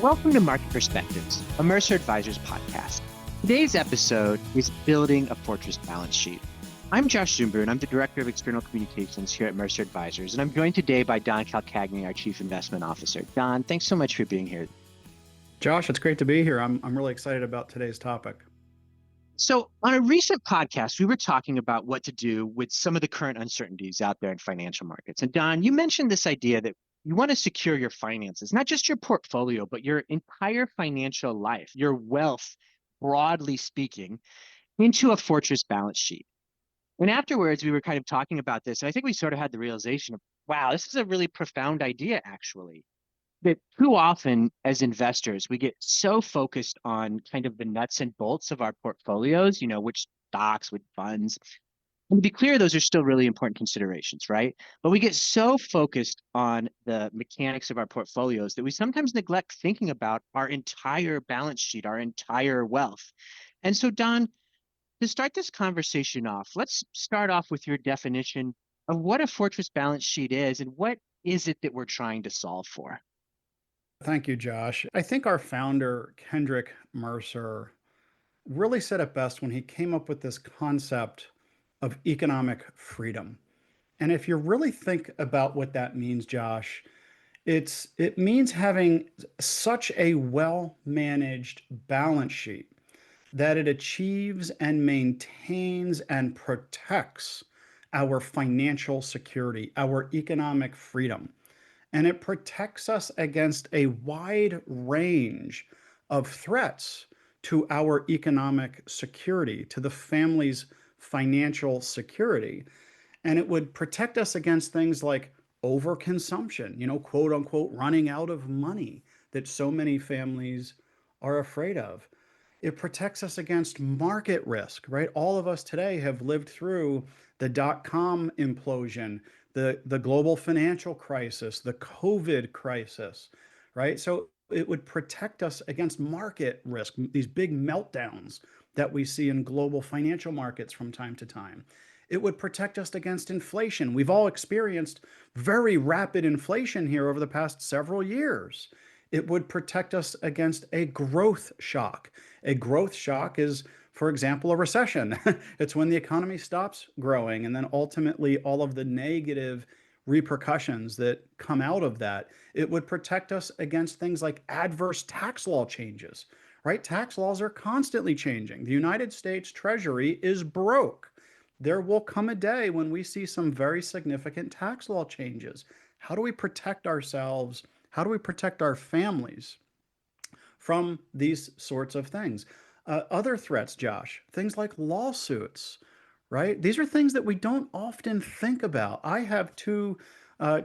Welcome to Market Perspectives, a Mercer Advisors podcast. Today's episode is Building a Fortress Balance Sheet. I'm Josh Zumber, and I'm the Director of External Communications here at Mercer Advisors, and I'm joined today by Don Calcagni, our Chief Investment Officer. Don, thanks so much for being here. Josh, it's great to be here. I'm really excited about today's topic. So on a recent podcast, we were talking about what to do with some of the current uncertainties out there in financial markets. And Don, you mentioned this idea that you want to secure your finances, not just your portfolio, but your entire financial life, your wealth, broadly speaking, into a fortress balance sheet. And afterwards, we were kind of talking about this, and I think we sort of had the realization of, wow, this is a really profound idea, actually. That too often as investors, we get so focused on kind of the nuts and bolts of our portfolios, which stocks, which funds. And to be clear, those are still really important considerations, right? But we get so focused on the mechanics of our portfolios that we sometimes neglect thinking about our entire balance sheet, our entire wealth. And so, Don, to start this conversation off, let's start off with your definition of what a fortress balance sheet is and what is it that we're trying to solve for? Thank you, Josh. I think our founder, Kendrick Mercer, really said it best when he came up with this concept of economic freedom. And if you really think about what that means, Josh, it means having such a well-managed balance sheet that it achieves and maintains and protects our financial security, our economic freedom. And it protects us against a wide range of threats to our economic security, to the family's financial security. And it would protect us against things like overconsumption, quote unquote, running out of money that so many families are afraid of. It protects us against market risk, right? All of us today have lived through the dot-com implosion, the global financial crisis, the COVID crisis, right? So it would protect us against market risk, these big meltdowns that we see in global financial markets from time to time. It would protect us against inflation. We've all experienced very rapid inflation here over the past several years. It would protect us against a growth shock. A growth shock is, for example, a recession. It's when the economy stops growing, and then ultimately all of the negative repercussions that come out of that. It would protect us against things like adverse tax law changes, right? Tax laws are constantly changing. The United States Treasury is broke. There will come a day when we see some very significant tax law changes. How do we protect ourselves? How do we protect our families from these sorts of things? Other threats, Josh, things like lawsuits, right? These are things that we don't often think about. I have two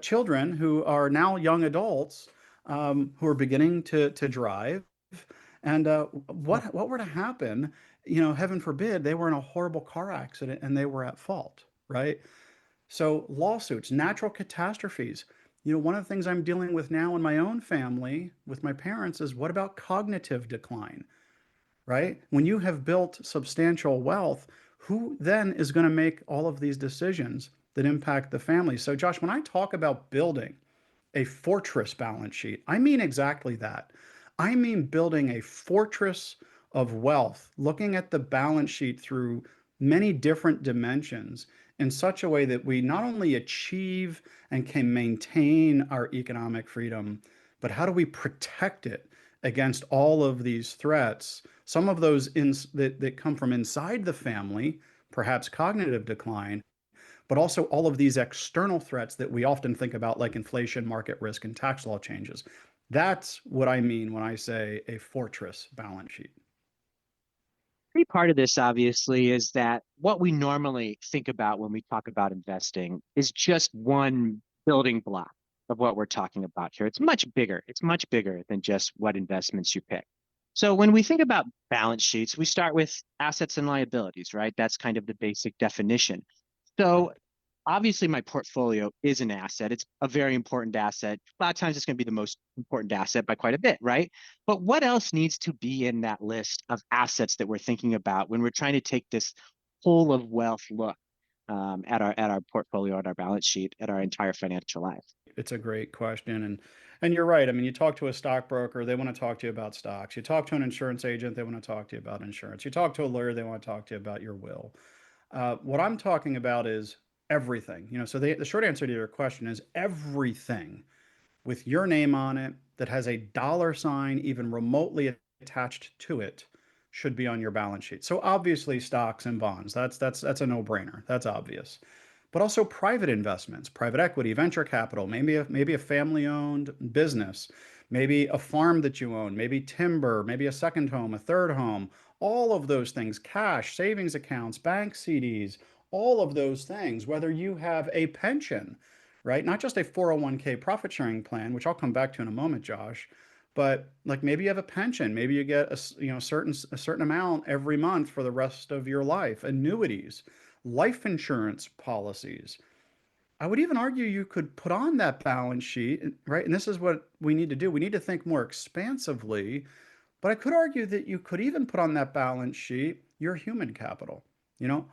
children who are now young adults who are beginning to drive. And what were to happen, heaven forbid, they were in a horrible car accident and they were at fault, right? So lawsuits, natural catastrophes. One of the things I'm dealing with now in my own family with my parents is what about cognitive decline, right? When you have built substantial wealth, who then is going to make all of these decisions that impact the family? So Josh, when I talk about building a fortress balance sheet, I mean exactly that. I mean building a fortress of wealth, looking at the balance sheet through many different dimensions in such a way that we not only achieve and can maintain our economic freedom, but how do we protect it against all of these threats? Some of those that come from inside the family, perhaps cognitive decline, but also all of these external threats that we often think about, like inflation, market risk, and tax law changes. That's what I mean when I say a fortress balance sheet. Big part of this, obviously, is that what we normally think about when we talk about investing is just one building block of what we're talking about here. It's much bigger. It's much bigger than just what investments you pick. So when we think about balance sheets, we start with assets and liabilities, right? That's kind of the basic definition. So obviously my portfolio is an asset. It's a very important asset. A lot of times it's going to be the most important asset by quite a bit, right? But what else needs to be in that list of assets that we're thinking about when we're trying to take this whole of wealth look at our portfolio, at our balance sheet, at our entire financial life? It's a great question. And you're right. I mean, you talk to a stockbroker, they want to talk to you about stocks. You talk to an insurance agent, they want to talk to you about insurance. You talk to a lawyer, they want to talk to you about your will. What I'm talking about is everything. So the short answer to your question is everything with your name on it that has a dollar sign even remotely attached to it should be on your balance sheet. So obviously stocks and bonds. That's a no-brainer. That's obvious. But also private investments, private equity, venture capital, maybe a family-owned business, maybe a farm that you own, maybe timber, maybe a second home, a third home, all of those things, cash, savings accounts, bank CDs, all of those things, whether you have a pension, right? Not just a 401k profit sharing plan, which I'll come back to in a moment, Josh, but like maybe you have a pension, maybe you get a certain amount every month for the rest of your life, annuities, life insurance policies. I would even argue you could put on that balance sheet, right? And this is what we need to do. We need to think more expansively, but I could argue that you could even put on that balance sheet your human capital. You know,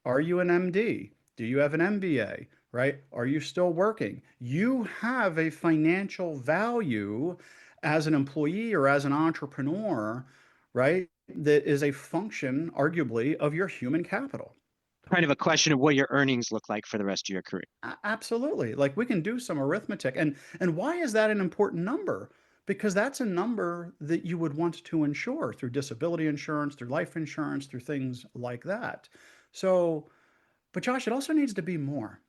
are you an MD? Do you have an MBA? Right? Are you still working? You have a financial value as an employee or as an entrepreneur, right? That is a function, arguably, of your human capital. Kind of a question of what your earnings look like for the rest of your career. Absolutely. Like we can do some arithmetic. And why is that an important number? Because that's a number that you would want to insure through disability insurance, through life insurance, through things like that. So, but Josh, it also needs to be more,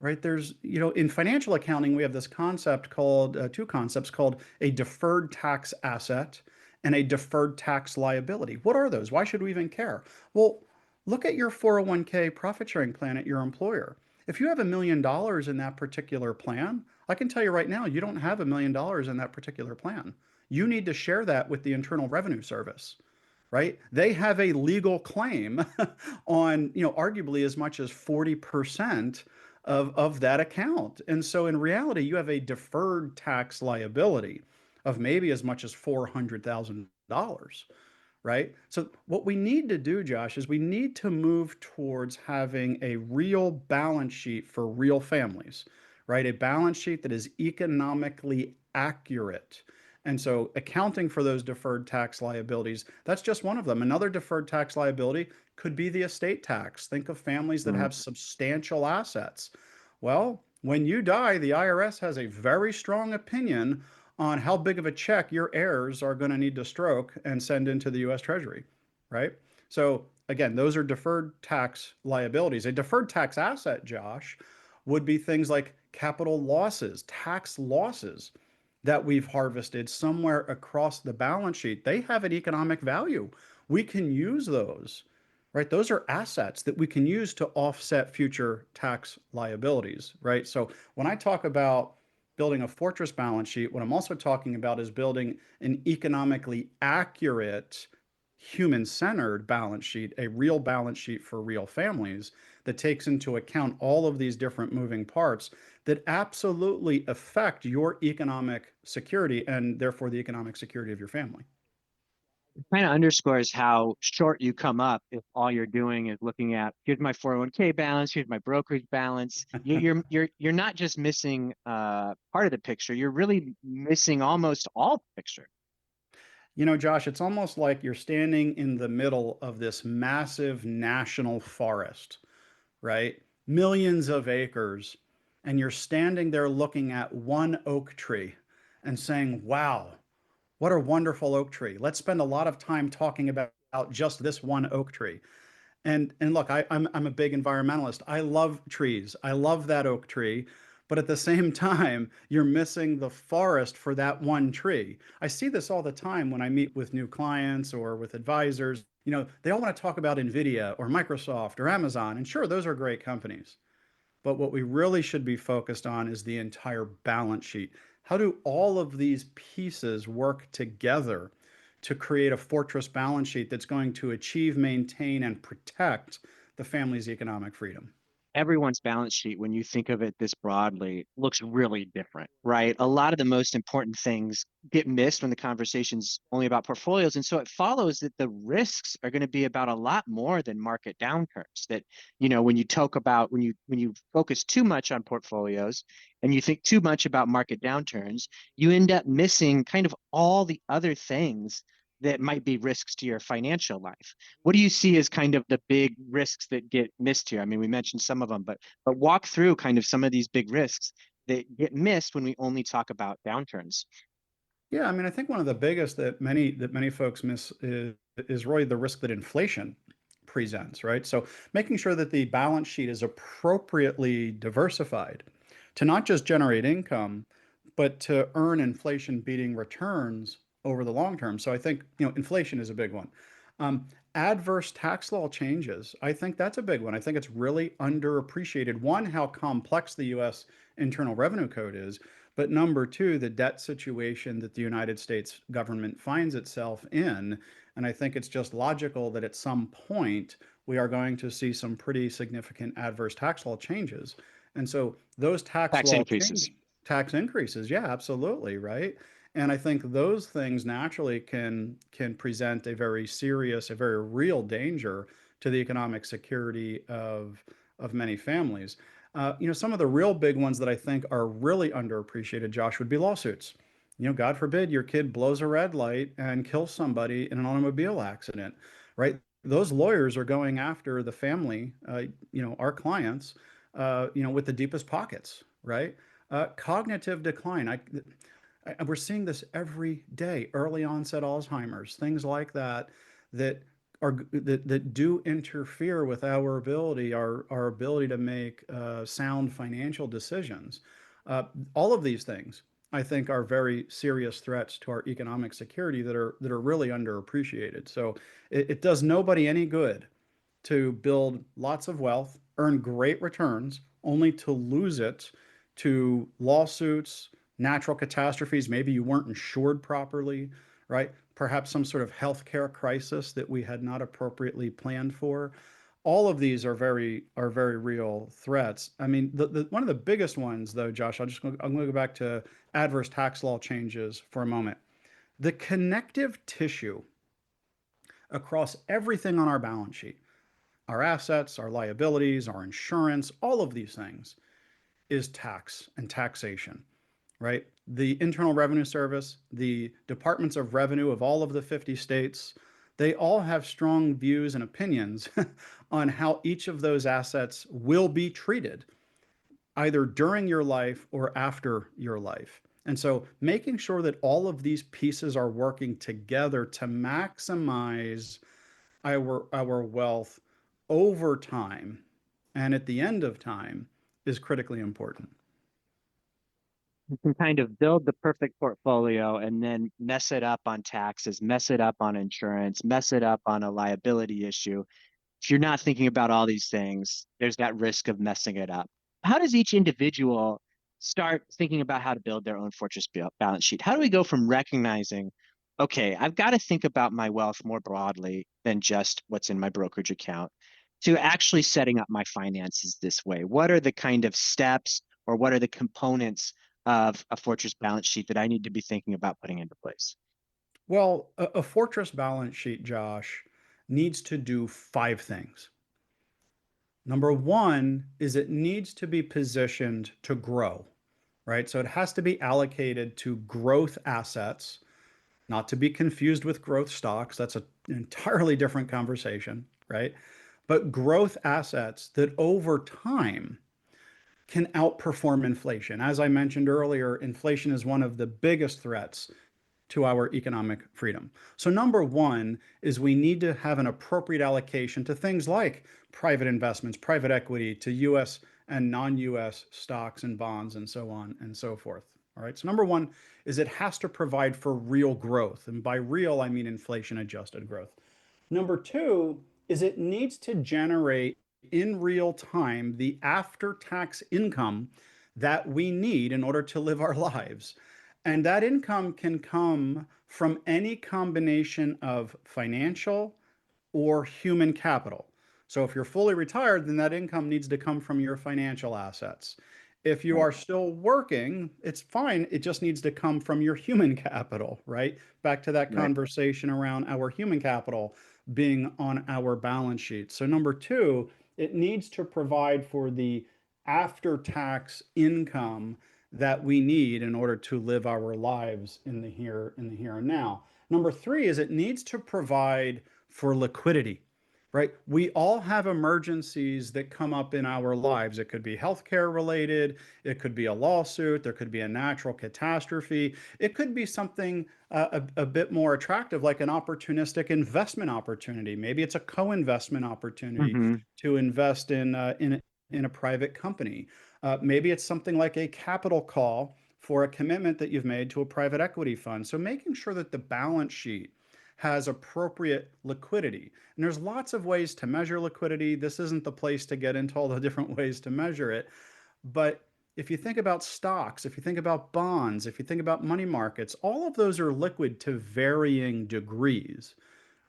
right? In financial accounting, we have this concept called two concepts called a deferred tax asset and a deferred tax liability. What are those? Why should we even care? Well, look at your 401k profit sharing plan at your employer. If you have $1 million in that particular plan, I can tell you right now, you don't have $1 million in that particular plan. You need to share that with the Internal Revenue Service, right? They have a legal claim on, arguably as much as 40% of that account. And so in reality, you have a deferred tax liability of maybe as much as $400,000, right? So what we need to do, Josh, is we need to move towards having a real balance sheet for real families, right? A balance sheet that is economically accurate. And so accounting for those deferred tax liabilities, that's just one of them. Another deferred tax liability could be the estate tax. Think of families that Mm. have substantial assets. Well, when you die, the IRS has a very strong opinion on how big of a check your heirs are going to need to stroke and send into the US Treasury, right? So again, those are deferred tax liabilities. A deferred tax asset, Josh, would be things like capital losses, tax losses that we've harvested somewhere across the balance sheet. They have an economic value. We can use those, right? Those are assets that we can use to offset future tax liabilities, right? So when I talk about building a fortress balance sheet, what I'm also talking about is building an economically accurate, human centered balance sheet, a real balance sheet for real families that takes into account all of these different moving parts that absolutely affect your economic security and therefore the economic security of your family. Kind of underscores how short you come up if all you're doing is looking at here's my 401k balance, here's my brokerage balance. You're not just missing part of the picture, you're really missing almost all the picture. Josh, it's almost like you're standing in the middle of this massive national forest, right? Millions of acres. And you're standing there looking at one oak tree and saying, wow, what a wonderful oak tree. Let's spend a lot of time talking about just this one oak tree. And look, I'm a big environmentalist. I love trees. I love that oak tree. But at the same time, you're missing the forest for that one tree. I see this all the time when I meet with new clients or with advisors. They all want to talk about NVIDIA or Microsoft or Amazon. And sure, those are great companies. But what we really should be focused on is the entire balance sheet. How do all of these pieces work together to create a fortress balance sheet that's going to achieve, maintain, and protect the family's economic freedom? everyone's balance sheet, when you think of it this broadly, looks really different, right? A lot of the most important things get missed when the conversation's only about portfolios. And so it follows that the risks are going to be about a lot more than market downturns. That, when you talk about when you focus too much on portfolios and you think too much about market downturns, you end up missing kind of all the other things that might be risks to your financial life. What do you see as kind of the big risks that get missed here? I mean, we mentioned some of them, but walk through kind of some of these big risks that get missed when we only talk about downturns. Yeah, I mean, I think one of the biggest that many folks miss is really the risk that inflation presents, right? So making sure that the balance sheet is appropriately diversified to not just generate income, but to earn inflation beating returns over the long term. So I think, inflation is a big one. Um, Adverse tax law changes, I think that's a big one. I think it's really underappreciated. One, how complex the US Internal Revenue Code is, but number two, the debt situation that the United States government finds itself in. And I think it's just logical that at some point we are going to see some pretty significant adverse tax law changes. And so those Tax increases. tax increases, yeah, absolutely, right? And I think those things naturally can present a very serious, a very real danger to the economic security of many families. Some of the real big ones that I think are really underappreciated, Josh, would be lawsuits. God forbid your kid blows a red light and kills somebody in an automobile accident, right? Those lawyers are going after the family, our clients, with the deepest pockets, right? Cognitive decline. We're seeing this every day. Early onset Alzheimer's, things like that, that that do interfere with our ability to make sound financial decisions. All of these things, I think, are very serious threats to our economic security that are really underappreciated. So it does nobody any good to build lots of wealth, earn great returns, only to lose it to lawsuits, natural catastrophes. Maybe you weren't insured properly, right? Perhaps some sort of healthcare crisis that we had not appropriately planned for. All of these are very real threats. I mean, one of the biggest ones, though, Josh, I'm going to go back to adverse tax law changes for a moment. The connective tissue across everything on our balance sheet, our assets, our liabilities, our insurance, all of these things is tax and taxation, right? The Internal Revenue Service, the departments of revenue of all of the 50 states, they all have strong views and opinions on how each of those assets will be treated, either during your life or after your life. And so making sure that all of these pieces are working together to maximize our wealth over time and at the end of time is critically important. You can kind of build the perfect portfolio and then mess it up on taxes, mess it up on insurance, mess it up on a liability issue. If you're not thinking about all these things, there's that risk of messing it up. How does each individual start thinking about how to build their own fortress balance sheet? How do we go from recognizing, okay, I've got to think about my wealth more broadly than just what's in my brokerage account, to actually setting up my finances this way? What are the kind of steps or what are the components of a fortress balance sheet that I need to be thinking about putting into place? Well, a fortress balance sheet, Josh, needs to do five things. Number one is it needs to be positioned to grow, right? So it has to be allocated to growth assets, not to be confused with growth stocks. That's an entirely different conversation, right? But growth assets that over time can outperform inflation. As I mentioned earlier, inflation is one of the biggest threats to our economic freedom. So, number one is we need to have an appropriate allocation to things like private investments, private equity, to US and non US stocks and bonds, and so on and so forth. All right. So, number one is it has to provide for real growth. And by real, I mean inflation adjusted growth. Number two is it needs to generate in real time the after tax income that we need in order to live our lives. And that income can come from any combination of financial or human capital. So if you're fully retired, then that income needs to come from your financial assets. If you Right. are still working, it's fine. It just needs to come from your human capital, right? Back to that Right. conversation around our human capital being on our balance sheet. So number two, it needs to provide for the after-tax income that we need in order to live our lives in the here and now. Number three is it needs to provide for liquidity, right? We all have emergencies that come up in our lives. It could be healthcare related, it could be a lawsuit, there could be a natural catastrophe, it could be something a bit more attractive, like an opportunistic investment opportunity. Maybe it's a co-investment opportunity Hmm. to invest in a private company. Maybe it's something like a capital call for a commitment that you've made to a private equity fund. So making sure that the balance sheet has appropriate liquidity. And there's lots of ways to measure liquidity. This isn't the place to get into all the different ways to measure it. But if you think about stocks, if you think about bonds, if you think about money markets, all of those are liquid to varying degrees,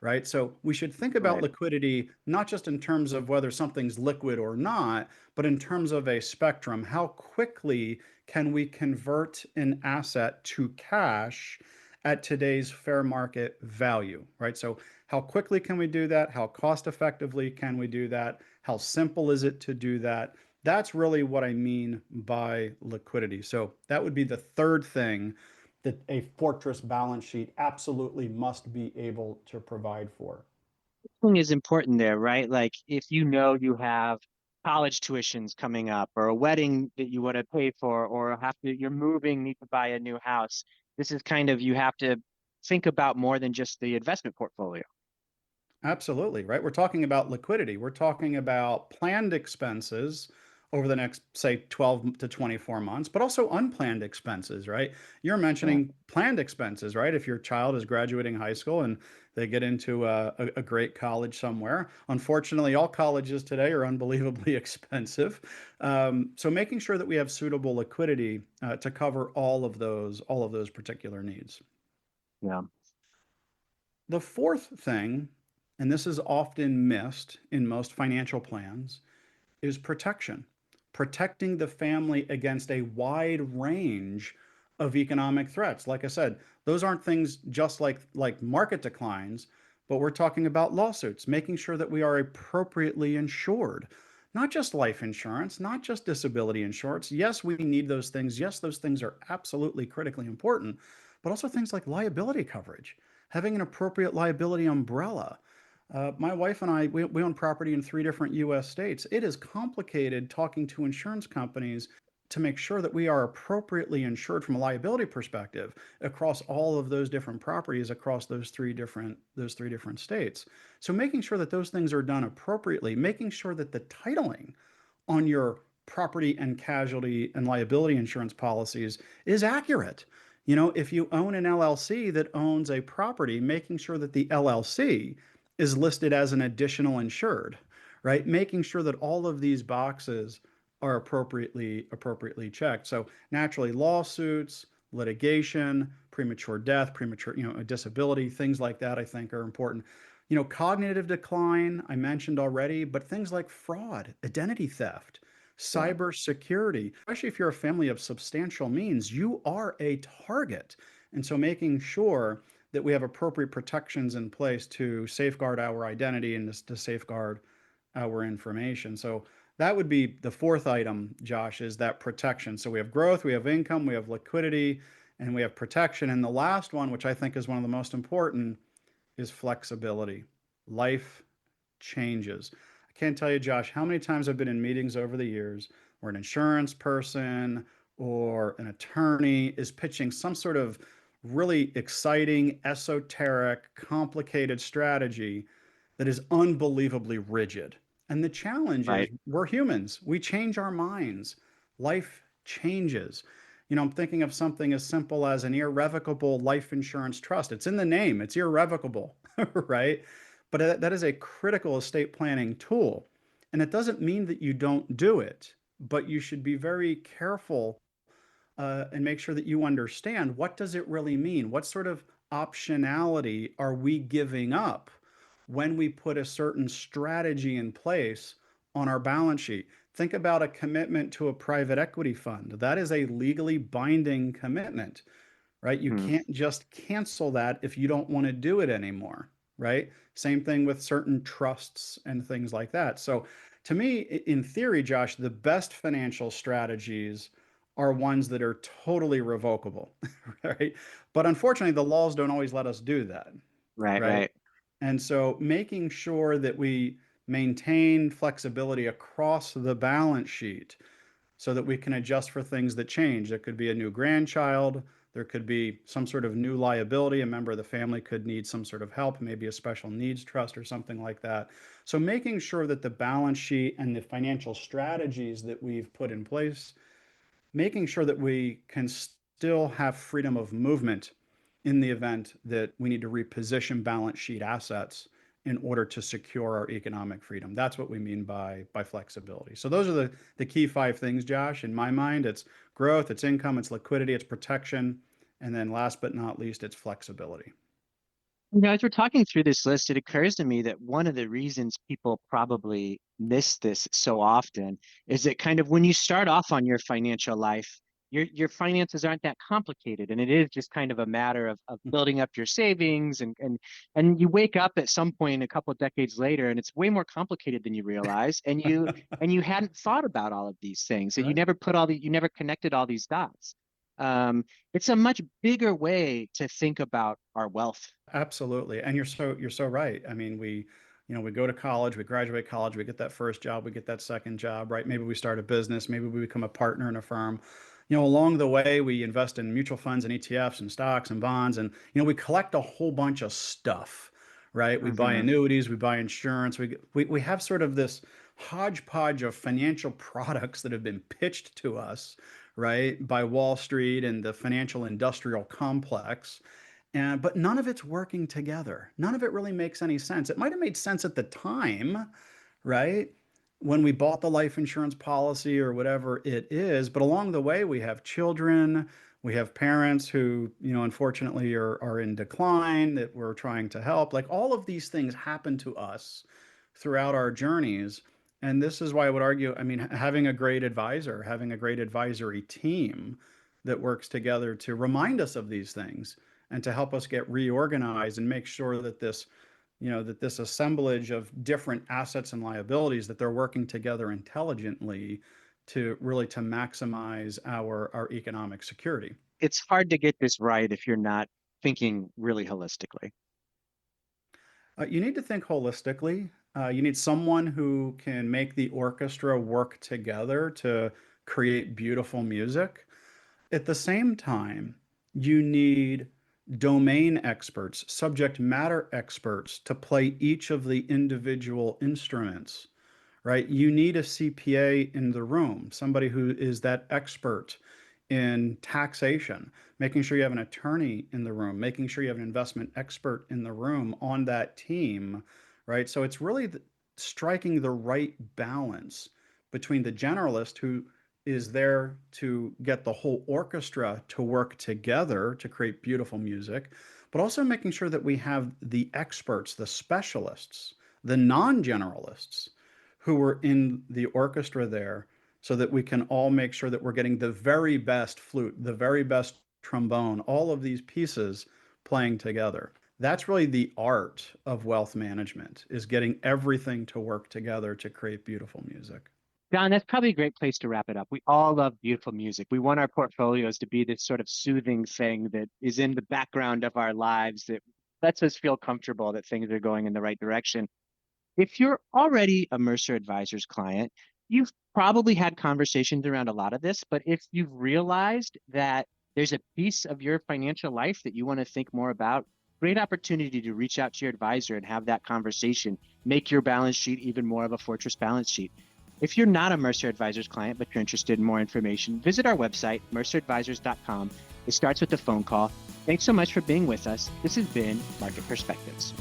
right? So we should think about Right. liquidity not just in terms of whether something's liquid or not, but in terms of a spectrum. How quickly can we convert an asset to cash at today's fair market value, right? So how quickly can we do that? How cost effectively can we do that? How simple is it to do that? That's really what I mean by liquidity. So that would be the third thing that a fortress balance sheet absolutely must be able to provide for. Thing is important there, right? Like if you know you have college tuitions coming up or a wedding that you want to pay for or you're moving, need to buy a new house. This is kind of, you have to think about more than just the investment portfolio. Absolutely, right? We're talking about liquidity. We're talking about planned expenses over the next, say, 12 to 24 months, but also unplanned expenses, right? You're Yeah. mentioning planned expenses, right? If your child is graduating high school and they get into a great college somewhere. Unfortunately, all colleges today are unbelievably expensive. So making sure that we have suitable liquidity to cover all of those particular needs. Yeah. The fourth thing, and this is often missed in most financial plans, is protection. Protecting the family against a wide range of economic threats. Like I said, those aren't things just like market declines, but we're talking about lawsuits, making sure that we are appropriately insured. Not just life insurance, not just disability insurance. Yes, we need those things. Yes, those things are absolutely critically important, but also things like liability coverage, having an appropriate liability umbrella. My wife and I, we own property in three different US states. It is complicated talking to insurance companies to make sure that we are appropriately insured from a liability perspective across all of those different properties across those three different states. So making sure that those things are done appropriately, making sure that the titling on your property and casualty and liability insurance policies is accurate. You know, if you own an LLC that owns a property, making sure that the LLC is listed as an additional insured, right? Making sure that all of these boxes are appropriately checked. So naturally, lawsuits, litigation, premature death, premature, a disability, things like that, I think are important. Cognitive decline, I mentioned already, but things like fraud, identity theft, Yeah. cybersecurity, especially if you're a family of substantial means, you are a target. And so making sure that we have appropriate protections in place to safeguard our identity and to safeguard our information. So that would be the fourth item, Josh, is that protection. So we have growth, we have income, we have liquidity, and we have protection. And the last one, which I think is one of the most important, is flexibility. Life changes. I can't tell you, Josh, how many times I've been in meetings over the years where an insurance person or an attorney is pitching some sort of really exciting, esoteric, complicated strategy that is unbelievably rigid. And the challenge is Right. we're humans, we change our minds, life changes. I'm thinking of something as simple as an irrevocable life insurance trust. It's in the name, it's irrevocable, right? But that is a critical estate planning tool. And it doesn't mean that you don't do it, but you should be very careful and make sure that you understand what does it really mean? What sort of optionality are we giving up when we put a certain strategy in place on our balance sheet. Think about a commitment to a private equity fund. That is a legally binding commitment, right? You Hmm. can't just cancel that if you don't want to do it anymore, right? Same thing with certain trusts and things like that. So, to me, in theory, Josh, the best financial strategies are ones that are totally revocable, right? But unfortunately, the laws don't always let us do that, Right, right? right. And so making sure that we maintain flexibility across the balance sheet so that we can adjust for things that change. There could be a new grandchild, there could be some sort of new liability. A member of the family could need some sort of help, maybe a special needs trust or something like that. So making sure that the balance sheet and the financial strategies that we've put in place, making sure that we can still have freedom of movement in the event that we need to reposition balance sheet assets in order to secure our economic freedom. That's what we mean by flexibility. So those are the key five things, Josh. In my mind, it's growth, it's income, it's liquidity, it's protection, and then last but not least, it's flexibility. As we're talking through this list, it occurs to me that one of the reasons people probably miss this so often is that kind of when you start off on your financial life, your finances aren't that complicated, and it is just kind of a matter of building up your savings, and you wake up at some point a couple of decades later, and it's way more complicated than you realize, and you hadn't thought about all of these things, and Right. you never connected all these dots. It's a much bigger way to think about our wealth. Absolutely. And you're so right. I mean, we go to college, we graduate college, we get that first job, we get that second job, right? Maybe we start a business, maybe we become a partner in a firm. Along the way, we invest in mutual funds and ETFs and stocks and bonds, and we collect a whole bunch of stuff, right? We buy Hmm. annuities, we buy insurance, we have sort of this hodgepodge of financial products that have been pitched to us, right, by Wall Street and the financial industrial complex. But none of it's working together. None of it really makes any sense. It might have made sense at the time, right? When we bought the life insurance policy or whatever it is. But along the way, we have children, we have parents who, unfortunately are in decline that we're trying to help. Like all of these things happen to us throughout our journeys. And this is why I would argue, I mean, having a great advisor, having a great advisory team that works together to remind us of these things and to help us get reorganized and make sure that this assemblage of different assets and liabilities, that they're working together intelligently to really to maximize our economic security. It's hard to get this right if you're not thinking really holistically. You need to think holistically. You need someone who can make the orchestra work together to create beautiful music. At the same time, you need domain experts, subject matter experts to play each of the individual instruments, right? You need a CPA in the room, somebody who is that expert in taxation, making sure you have an attorney in the room, making sure you have an investment expert in the room on that team, right? So it's really striking the right balance between the generalist who is there to get the whole orchestra to work together to create beautiful music, but also making sure that we have the experts, the specialists, the non-generalists who are in the orchestra there so that we can all make sure that we're getting the very best flute, the very best trombone, all of these pieces playing together. That's really the art of wealth management, is getting everything to work together to create beautiful music. John, that's probably a great place to wrap it up. We all love beautiful music. We want our portfolios to be this sort of soothing thing that is in the background of our lives that lets us feel comfortable that things are going in the right direction. If you're already a Mercer Advisors client, you've probably had conversations around a lot of this, but if you've realized that there's a piece of your financial life that you want to think more about, great opportunity to reach out to your advisor and have that conversation, make your balance sheet even more of a fortress balance sheet. If you're not a Mercer Advisors client, but you're interested in more information, visit our website, merceradvisors.com. It starts with a phone call. Thanks so much for being with us. This has been Market Perspectives.